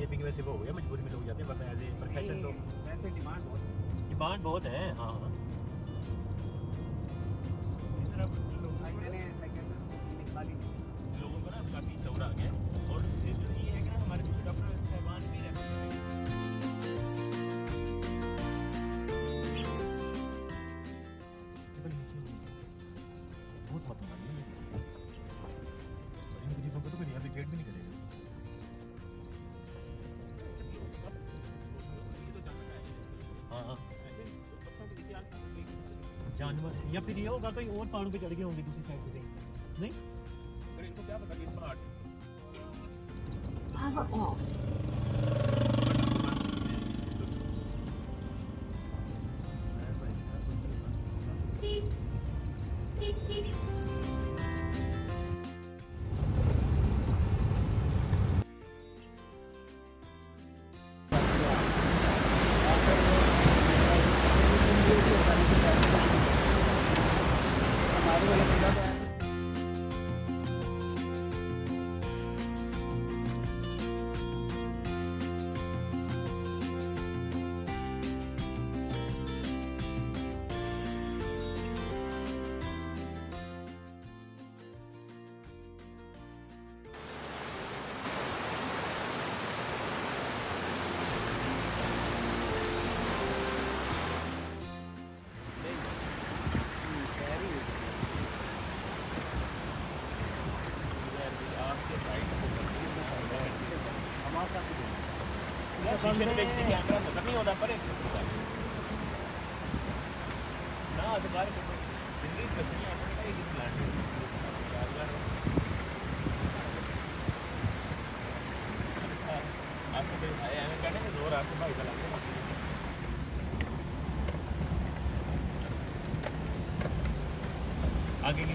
गरीबी की वजह से वो हो गया, मजबूरी में लोग जाते हैं, वरना एज ए प्रोफेशन तो वैसे डिमांड बहुत है। हाँ हाँ मैंने सेकंड स्कूटी निकाली नहीं। लोगों को ना काफ़ी दौड़ आ गया, और ये है कि ना हमारे पीछे डॉक्टर साहबान भी रहते हैं। बहुत मत मारिए, इन गरीबों को तो फिर अभी ट्रेड भी नहीं करेगा। हाँ हाँ जानवर, या फिर ये होगा कोई और पहाड़ों पे चढ़ गए होंगे दूसरी साइड पे कहीं। नहीं फिर इनको क्या पता कि इस पहाड़ Power off. शीशे में देखते कैमरा खत्म नहीं होता पर ना दोबारा जिंदगी करनी है अपने का एक प्लान आपको दिखाया है कहने में जोर आके भाई चलाते आगे की